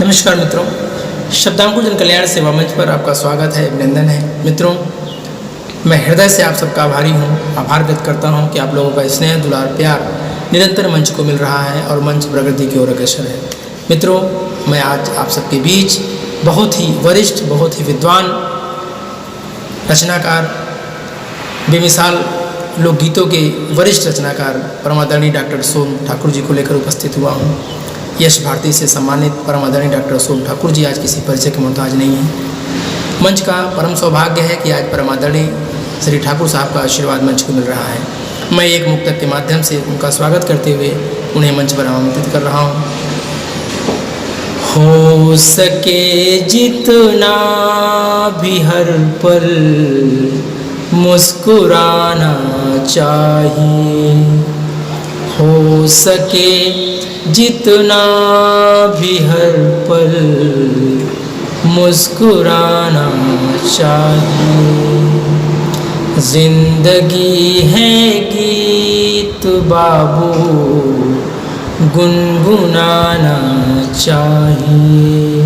नमस्कार मित्रों, शब्दांकुर जन कल्याण सेवा मंच पर आपका स्वागत है, अभिनंदन है। मित्रों, मैं हृदय से आप सबका आभारी हूँ, आभार व्यक्त करता हूँ कि आप लोगों का स्नेह, दुलार, प्यार निरंतर मंच को मिल रहा है और मंच प्रगति की ओर अग्रसर है। मित्रों, मैं आज आप सबके बीच बहुत ही वरिष्ठ, बहुत ही विद्वान रचनाकार, बेमिसाल लोकगीतों के वरिष्ठ रचनाकार परम आदरणीय डॉक्टर सोम ठाकुर जी को लेकर उपस्थित हुआ हूँ। यश भारती से सम्मानित परम आदरणीय डॉक्टर सोम ठाकुर जी आज किसी परिचय के मोहताज नहीं हैं। मंच का परम सौभाग्य है कि आज परम आदरणीय श्री ठाकुर साहब का आशीर्वाद मंच को मिल रहा है। मैं एक मुक्तक के माध्यम से उनका स्वागत करते हुए उन्हें मंच पर आमंत्रित कर रहा हूँ। हो सके जितना भी हर पल मुस्कुराना चाहिए, हो सके जितना भी हर पल मुस्कुराना चाहिए। जिंदगी है गीत बाबू, गुनगुनाना चाहिए।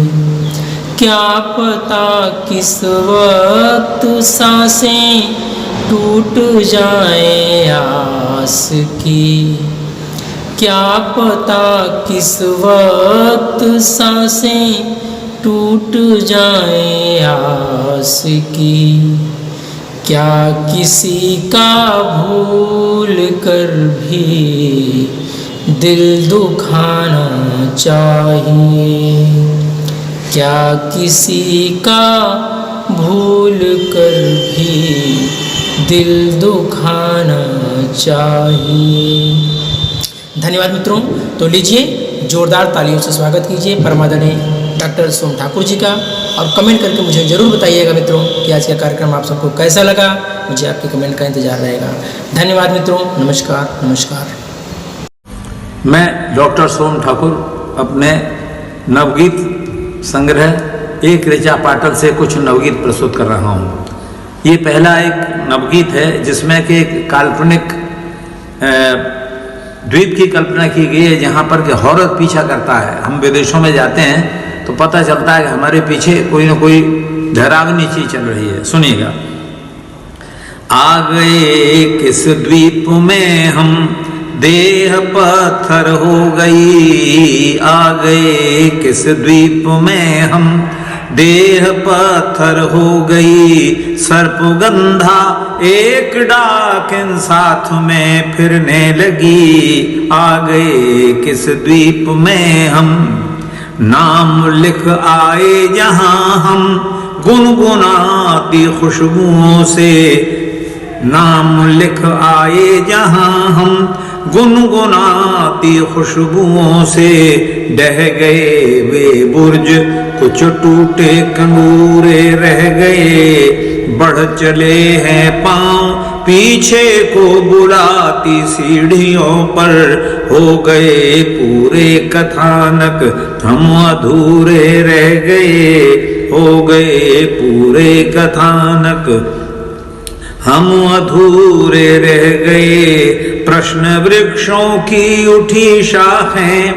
क्या पता किस वक्त सांसें टूट जाए आस की, क्या पता किस वक्त सांसें टूट जाए आस की। क्या किसी का भूल कर भी दिल दुखाना चाहिए, क्या किसी का भूल कर भी दिल दुखाना चाहिए। धन्यवाद मित्रों। तो लीजिए जोरदार तालियों से स्वागत कीजिए परम आदरणीय डॉक्टर सोम ठाकुर जी का, और कमेंट करके मुझे ज़रूर बताइएगा मित्रों कि आज का कार्यक्रम आप सबको कैसा लगा। मुझे आपके कमेंट का इंतजार रहेगा। धन्यवाद मित्रों। नमस्कार नमस्कार। मैं डॉक्टर सोम ठाकुर अपने नवगीत संग्रह एक ऋचा पाटल से कुछ नवगीत प्रस्तुत कर रहा हूँ। ये पहला एक नवगीत है जिसमें कि एक काल्पनिक द्वीप की कल्पना की गई है जहाँ पर कि हॉरर पीछा करता है। हम विदेशों में जाते हैं तो पता चलता है कि हमारे पीछे कोई ना कोई डरावनी चीज चल रही है। सुनिएगा। आ गए किस द्वीप में हम, देह पत्थर हो गई। आ गए किस द्वीप में हम, देह पत्थर हो गई। सर्पगंधा एक डाकिन साथ में फिरने लगी। आ गए किस द्वीप में हम, नाम लिख आए जहां हम गुनगुनाती खुशबुओं से। नाम लिख आए जहां हम गुनगुनाती खुशबुओं से। ढह गए वे बुर्ज, कुछ टूटे कंगूरे रह गए। बढ़ चले हैं पांव पीछे को बुलाती सीढ़ियों पर। हो गए पूरे कथानक, हम अधूरे रह गए। हो गए पूरे कथानक, हम अधूरे रह गए। प्रश्न वृक्षों की उठी शाखें,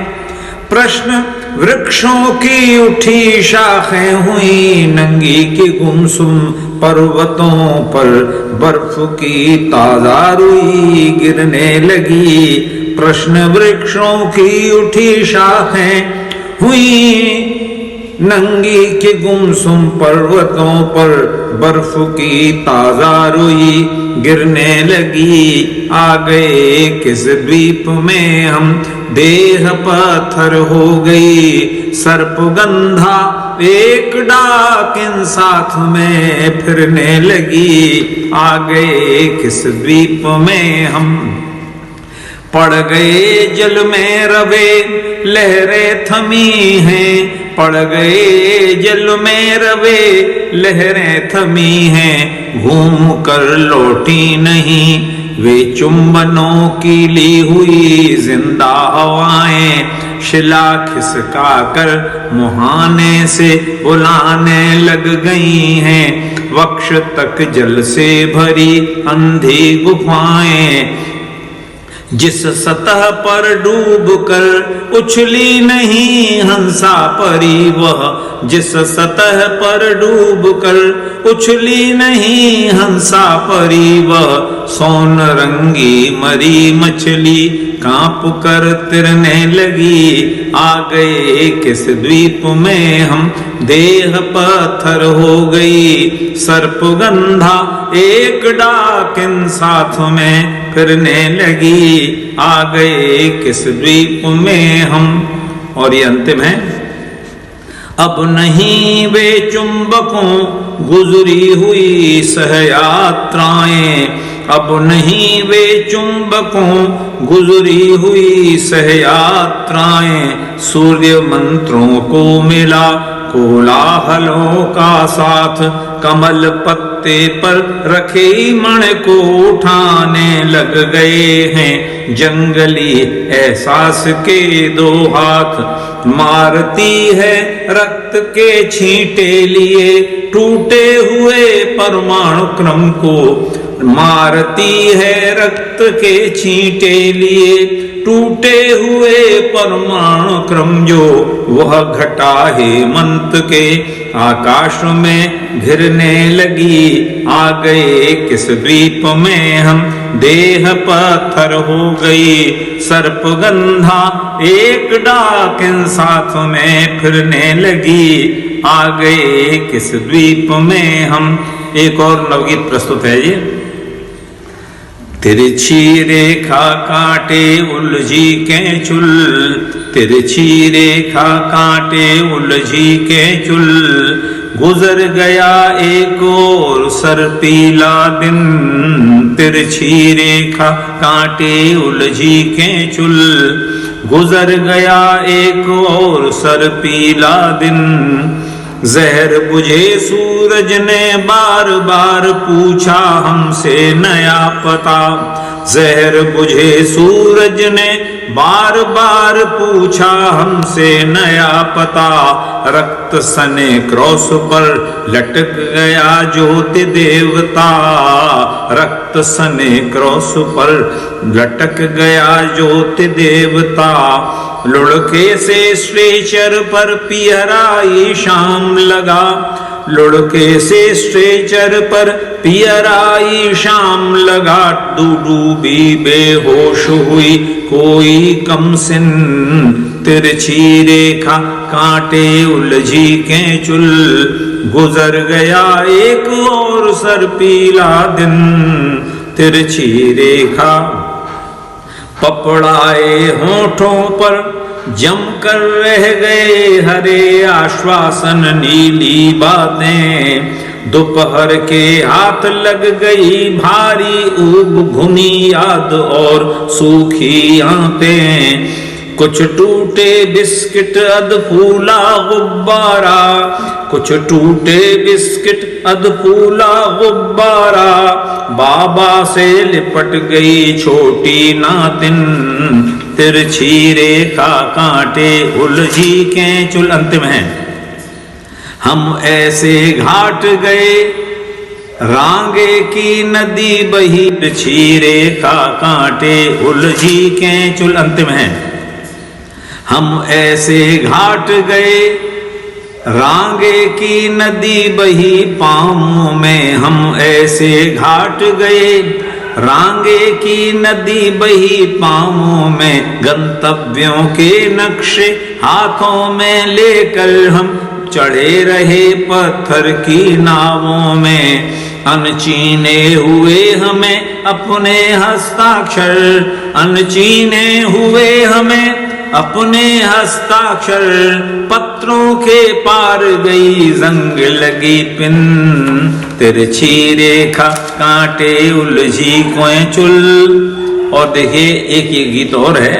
प्रश्न वृक्षों की उठी शाखें हुई नंगी की गुमसुम। पर्वतों पर बर्फ की ताजा रुई गिरने लगी। प्रश्न वृक्षों की उठी शाखें हुई नंगी के गुमसुम। पर्वतों पर बर्फ की ताजा रुई गिरने लगी। आ गए किस द्वीप में हम, देह पत्थर हो गई। सर्पगंधा एक डाकिन साथ में फिरने लगी। आ गए किस द्वीप में हम, पड़ गए जल में रवे लहरें थमी हैं। पड़ गए जल में रवे लहरें थमी हैं। घूम कर लौटी नहीं वे चुंबनों की ली हुई जिंदा हवाएं। शिला खिसका कर मुहाने से बुलाने लग गई हैं। वक्ष तक जल से भरी अंधी गुफाएं। जिस सतह पर डूब कर उछली नहीं हंसा परी वह, जिस सतह पर डूब कर उछली नहीं हंसा परी वह, सोन रंगी मरी मछली कांप कर तिरने लगी। आ गए किस द्वीप में हम, देह पत्थर हो गई। सर्पगंधा एक डाकिन साथ में फिरने लगी। आ गए किस द्वीप में हम। और ये अंतिम है, अब नहीं वे चुंबकों गुजरी हुई सहयात्राएं, अब नहीं वे चुंबकों गुजरी हुई सहयात्राएं। सूर्य मंत्रों को मिला कोलाहलों का साथ, कमल पत्ते पर रखे मण को उठाने लग गए हैं जंगली एहसास के दो हाथ। मारती है रक्त के छींटे लिए टूटे हुए परमाणु क्रम को, मारती है रक्त के छींटे लिए टूटे हुए परमाणु क्रम जो, वह घटा हेमंत के आकाश में घिरने लगी। आ गए किस द्वीप में हम, देह पत्थर हो गई। सर्पगंधा एक डाकिन साथ में फिरने लगी। आ गए किस द्वीप में हम। एक और नवगीत प्रस्तुत है जी। तिरछी रेखा काटे उलझी कैंचुल, तिरछी रेखा काटे उलझी कैंचुल। गुजर गया एक और सर्पीला दिन, तिरछी रेखा काटे उलझी कैंचुल। गुजर गया एक और सर्पीला दिन। जहर बुझे सूरज ने बार बार पूछा हमसे नया पता, जहर बुझे सूरज ने बार बार पूछा हमसे नया पता। रक्त सने क्रॉस पर लटक गया ज्योति देवता, रक्त सने क्रॉस पर लटक गया ज्योति देवता। लुढ़के से स्ट्रेचर पर पियराई शाम लगा, लुढ़के से स्ट्रेचर पर पियराई शाम लगा। डूबी बेहोश हुई कोई कमसिन, तिरछी रेखा कांटे उलझी कैंचुल। गुजर गया एक और सर्पीला दिन, तिरछी रेखा पपड़ाए होठों पर जमकर रह गए हरे आश्वासन नीली बातें। दोपहर के हाथ लग गई भारी ऊब भुनी याद और सूखी आंतें। कुछ टूटे बिस्किट अधफूला गुब्बारा, कुछ टूटे बिस्किट अधफूला गुब्बारा। बाबा से लिपट गई छोटी नातिन, तिरछी रेखा कांटे उलझी कैंचुल। अंतिम है, हम ऐसे घाट गए रांगे की नदी बही, तिरछी रेखा कांटे उलझी कैंचुल। अंतिम है, हम ऐसे घाट गए रांगे की नदी बही पाँवों में। हम ऐसे घाट गए रांगे की नदी बही पाँवों में। गंतव्यों के नक्शे हाथों में लेकर हम चढ़े रहे पत्थर की नावों में। अनचीने हुए हमें अपने हस्ताक्षर, अनचीने हुए हमें अपने हस्ताक्षर। पत्रों के पार गई जंग लगी पिन, तिरछी रेखा कांटे उलझी कैंचुल। और देखिए एक ये गीत और है,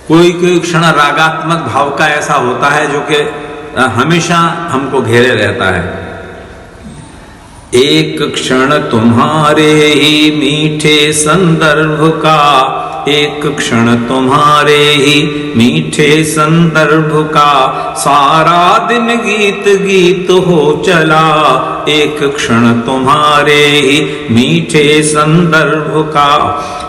कोई कोई क्षण रागात्मक भाव का ऐसा होता है जो कि हमेशा हमको घेरे रहता है। एक क्षण तुम्हारे ही मीठे संदर्भ का एक क्षण तुम्हारे ही मीठे संदर्भ का सारा दिन गीत गीत हो चला। एक क्षण तुम्हारे ही मीठे संदर्भ का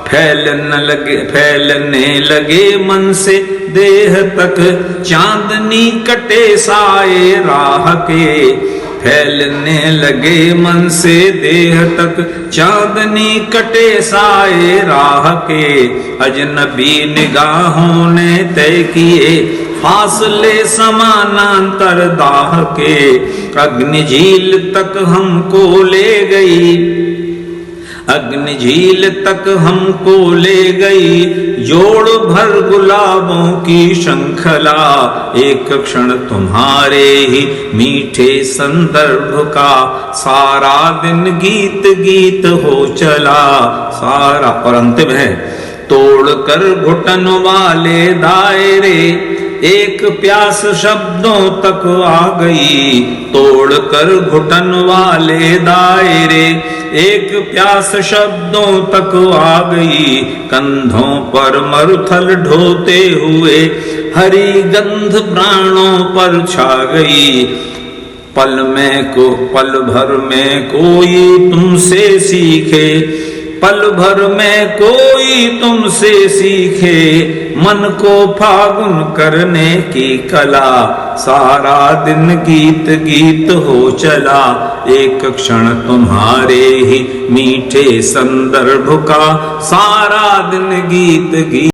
फैलने लगे मन से देह तक चांदनी कटे साए राह के। फैलने लगे मन से देह तक चांदनी कटे साए राह के। अजनबी निगाहों ने तय किए फासले समानांतर दाह के। अग्नि झील तक हमको ले गई, अग्नि झील तक हमको ले गई, जोड़ भर गुलाबों की श्रृंखला। एक क्षण तुम्हारे ही मीठे संदर्भ का सारा दिन गीत गीत हो चला। सारा और अंतिम है, तोड़ कर घुटन वाले दायरे एक प्यास शब्दों तक आ गई। तोड़ कर घुटन वाले दायरे एक प्यास शब्दों तक आ गई। कंधों पर मरुथल ढोते हुए हरी गंध प्राणों पर छा गई। पल भर में कोई तुमसे सीखे, पल भर में कोई तुमसे सीखे, मन को फागुन करने की कला। सारा दिन गीत गीत हो चला। एक क्षण तुम्हारे ही मीठे संदर्भ का सारा दिन गीत गीत